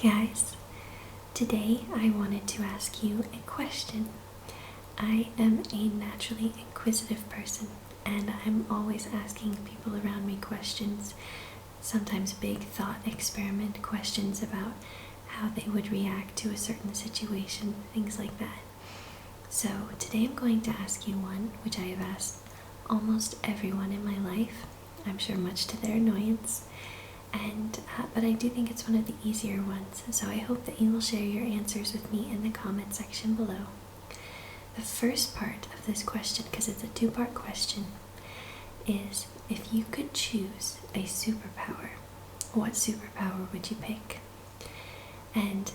Hey guys, today I wanted to ask you a question. I am a naturally inquisitive person and I'm always asking people around me questions, sometimes big thought experiment questions about how they would react to a certain situation, things like that. So today I'm going to ask you one which I have asked almost everyone in my life, I'm sure much to their annoyance. But I do think it's one of the easier ones, so I hope that you will share your answers with me in the comment section below. The first part of this question, because it's a two-part question, is if you could choose a superpower, what superpower would you pick? And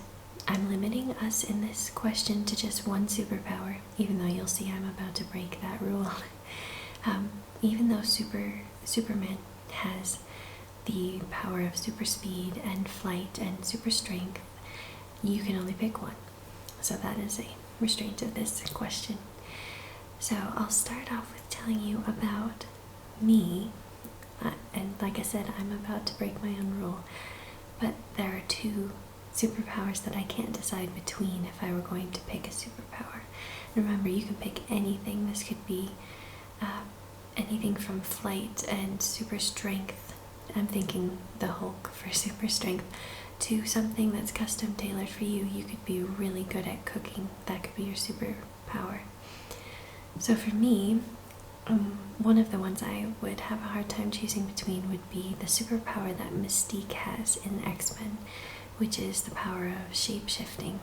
I'm limiting us in this question to just one superpower, even though you'll see I'm about to break that rule. Even though Superman has the power of super speed and flight and super strength, you can only pick one. So that is a restraint of this question. So I'll start off with telling you about me. And like I said, I'm about to break my own rule. But there are two superpowers that I can't decide between if I were going to pick a superpower. And remember, you can pick anything. This could be anything from flight and super strength. I'm thinking the Hulk for super strength, to something that's custom tailored for you. You could be really good at cooking. That could be your superpower. So for me, one of the ones I would have a hard time choosing between would be the superpower that Mystique has in X-Men, which is the power of shape-shifting.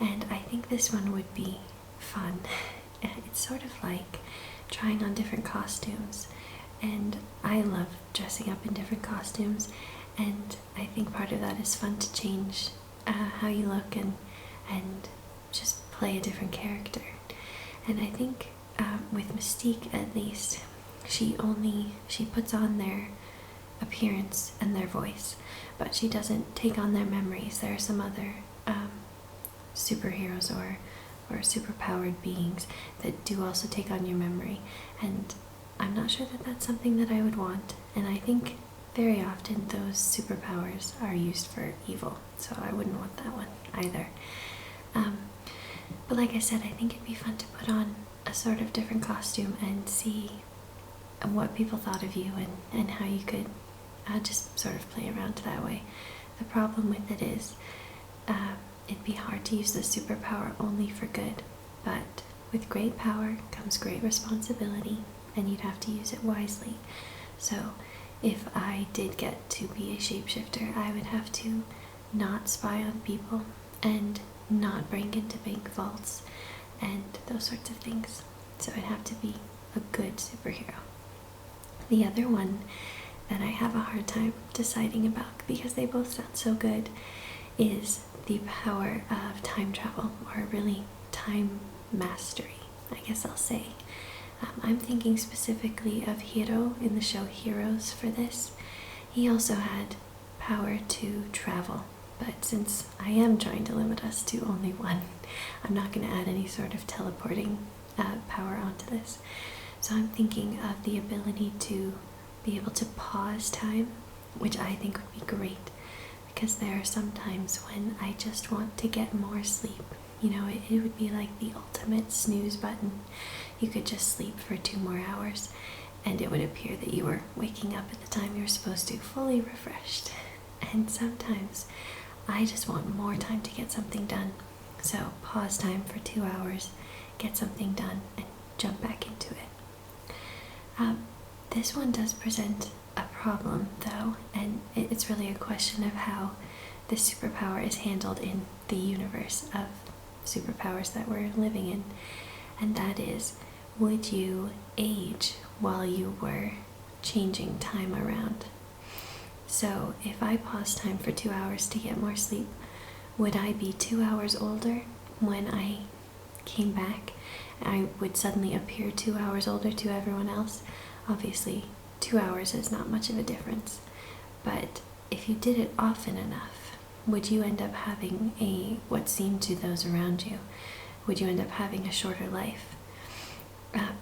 And I think this one would be fun. It's sort of like trying on different costumes. And I love dressing up in different costumes, and I think part of that is fun to change how you look and just play a different character. And I think with Mystique, at least, she puts on their appearance and their voice, but she doesn't take on their memories. There are some other superheroes or superpowered beings that do also take on your memory, and I'm not sure that that's something that I would want, and I think very often those superpowers are used for evil, so I wouldn't want that one either. But like I said, I think it'd be fun to put on a sort of different costume and see what people thought of you and how you could just sort of play around that way. The problem with it is it'd be hard to use the superpower only for good, but with great power comes great responsibility, and you'd have to use it wisely. So if I did get to be a shapeshifter, I would have to not spy on people and not break into bank vaults and those sorts of things. So I'd have to be a good superhero. The other one that I have a hard time deciding about, because they both sound so good, is the power of time travel, or really time mastery, I guess I'll say. I'm thinking specifically of Hiro in the show Heroes for this. He also had power to travel, but since I am trying to limit us to only one, I'm not going to add any sort of teleporting power onto this. So I'm thinking of the ability to be able to pause time, which I think would be great, because there are some times when I just want to get more sleep. You know, it would be like the ultimate snooze button. You could just sleep for 2 more hours, and it would appear that you were waking up at the time you were supposed to, fully refreshed. And sometimes I just want more time to get something done. So pause time for 2 hours, get something done, and jump back into it. This one does present a problem, though, and it's really a question of how this superpower is handled in the universe of superpowers that we're living in. And that is, would you age while you were changing time around? So if I pause time for 2 hours to get more sleep, would I be 2 hours older when I came back? I would suddenly appear 2 hours older to everyone else. Obviously 2 hours is not much of a difference, but if you did it often enough, would you end up having what seemed to those around you? Would you end up having a shorter life?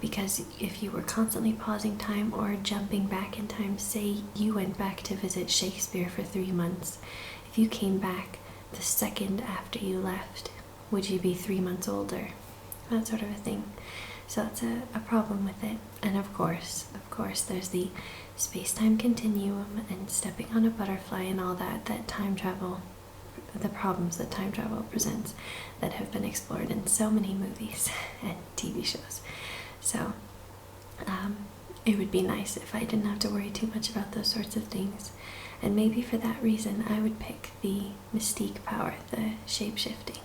Because if you were constantly pausing time or jumping back in time, say you went back to visit Shakespeare for 3 months, if you came back the second after you left, would you be 3 months older? That sort of a thing. So that's a problem with it. And of course, there's the space-time continuum and stepping on a butterfly and all that time travel, the problems that time travel presents that have been explored in so many movies and TV shows. So it would be nice if I didn't have to worry too much about those sorts of things. And maybe for that reason, I would pick the mystique power, the shape-shifting.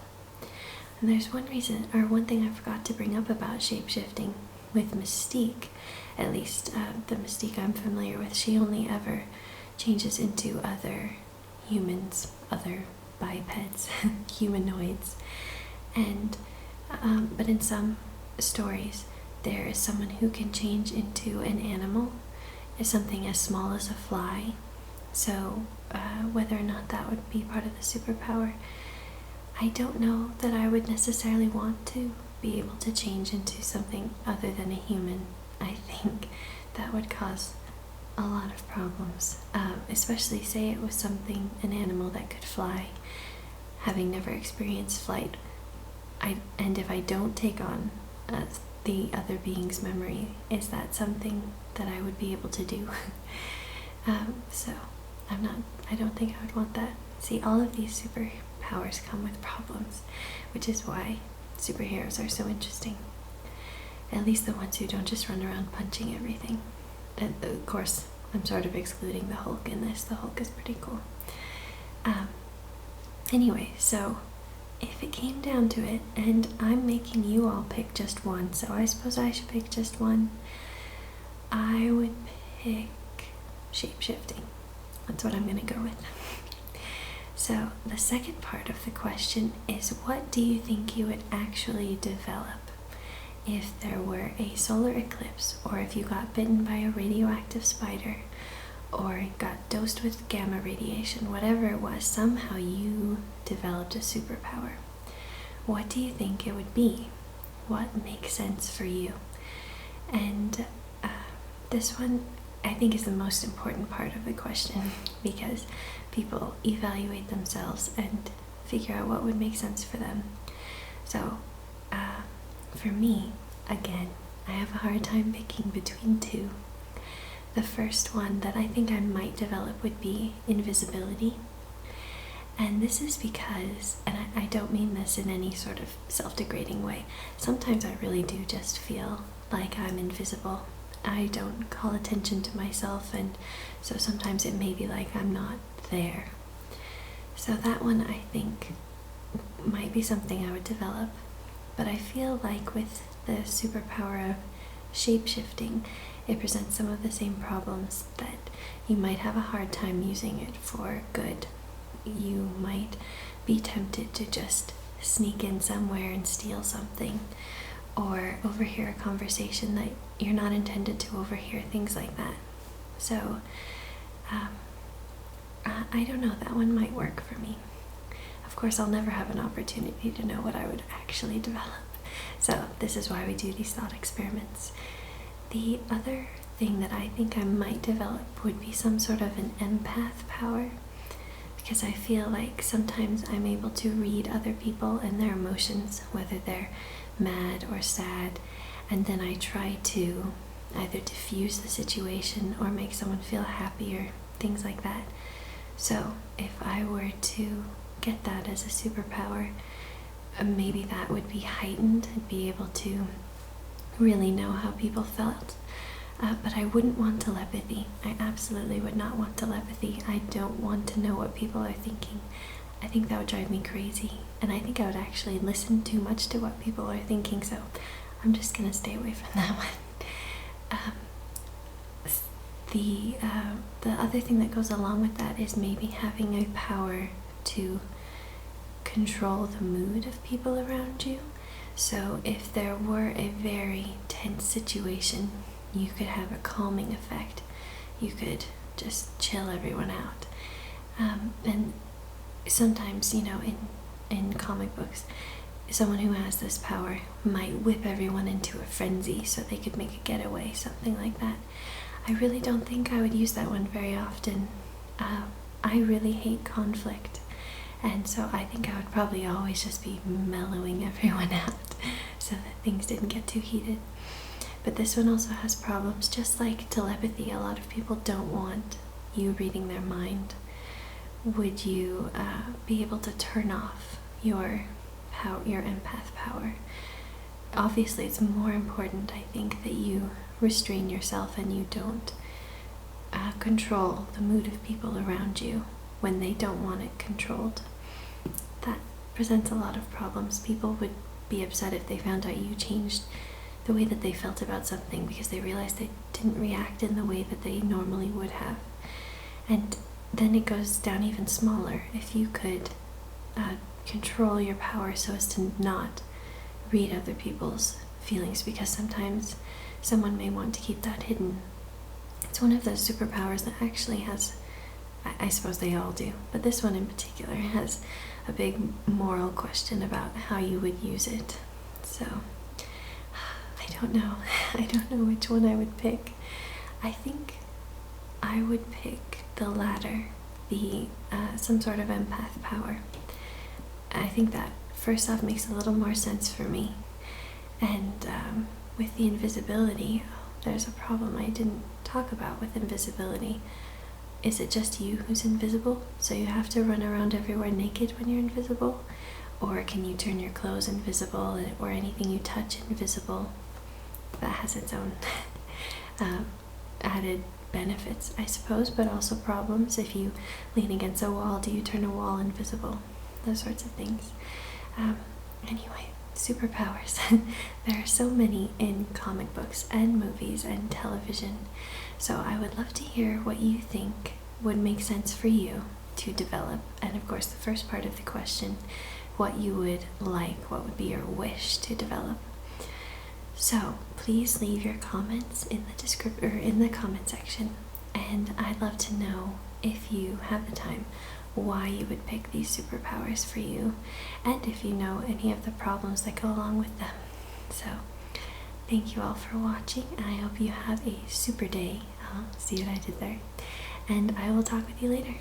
And there's one thing I forgot to bring up about shape-shifting with Mystique. At least the Mystique I'm familiar with, she only ever changes into other humans, other bipeds, humanoids. And but in some stories, there is someone who can change into an animal, something as small as a fly. So whether or not that would be part of the superpower, I don't know that I would necessarily want to be able to change into something other than a human. I think that would cause a lot of problems, especially say it was an animal that could fly, having never experienced flight. And if I don't take on the other being's memory, is that something that I would be able to do? So I don't think I would want that. See, all of these superpowers come with problems, which is why superheroes are so interesting. At least the ones who don't just run around punching everything. And of course, I'm sort of excluding the Hulk in this. The Hulk is pretty cool. Anyway, so if it came down to it, and I'm making you all pick just one, so I suppose I should pick just one, I would pick shape-shifting. That's what I'm going to go with. So the second part of the question is, what do you think you would actually develop if there were a solar eclipse, or if you got bitten by a radioactive spider, or got dosed with gamma radiation, whatever it was, somehow you developed a superpower? What do you think it would be? What makes sense for you? And this one, I think, is the most important part of the question, because people evaluate themselves and figure out what would make sense for them. So for me, again, I have a hard time picking between two. The first one that I think I might develop would be invisibility. And this is because, and I don't mean this in any sort of self-degrading way, sometimes I really do just feel like I'm invisible. I don't call attention to myself, and so sometimes it may be like I'm not there. So that one, I think, might be something I would develop. But I feel like with the superpower of shape-shifting, it presents some of the same problems, that you might have a hard time using it for good. You might be tempted to just sneak in somewhere and steal something, or overhear a conversation that you're not intended to overhear, things like that. So I don't know, that one might work for me. Of course, I'll never have an opportunity to know what I would actually develop. So this is why we do these thought experiments. The other thing that I think I might develop would be some sort of an empath power, because I feel like sometimes I'm able to read other people and their emotions, whether they're mad or sad, and then I try to either diffuse the situation or make someone feel happy or things like that. So if I were to get that as a superpower, maybe that would be heightened. I'd be able to really know how people felt. But I wouldn't want telepathy. I absolutely would not want telepathy. I don't want to know what people are thinking. I think that would drive me crazy. And I think I would actually listen too much to what people are thinking, so I'm just gonna stay away from that one. The other thing that goes along with that is maybe having a power to control the mood of people around you. So if there were a very tense situation, you could have a calming effect. You could just chill everyone out. And sometimes, in comic books, someone who has this power might whip everyone into a frenzy so they could make a getaway, something like that. I really don't think I would use that one very often. I really hate conflict, and so I think I would probably always just be mellowing everyone out so that things didn't get too heated. But this one also has problems, just like telepathy. A lot of people don't want you reading their mind. Would you be able to turn off your empath power? Obviously, it's more important, I think, that you restrain yourself and you don't control the mood of people around you when they don't want it controlled. That presents a lot of problems. People would be upset if they found out you changed the way that they felt about something because they realized they didn't react in the way that they normally would have. And then it goes down even smaller. If you could control your power so as to not read other people's feelings, because sometimes someone may want to keep that hidden. It's one of those superpowers that actually has, I suppose they all do, but this one in particular has a big moral question about how you would use it. So I don't know. I don't know which one I would pick. I think I would pick the latter, the some sort of empath power. I think that first off makes a little more sense for me. And with the invisibility, there's a problem I didn't talk about with invisibility. Is it just you who's invisible? So you have to run around everywhere naked when you're invisible? Or can you turn your clothes invisible, or anything you touch invisible? That has its own added benefits, I suppose, but also problems. If you lean against a wall, do you turn a wall invisible? Those sorts of things. Anyway, superpowers. There are so many in comic books and movies and television. So I would love to hear what you think would make sense for you to develop. And of course, the first part of the question, what you would like, what would be your wish to develop. So please leave your comments in the comment section, and I'd love to know, if you have the time, why you would pick these superpowers for you, and if you know any of the problems that go along with them. So thank you all for watching, and I hope you have a super day. See what I did there, and I will talk with you later.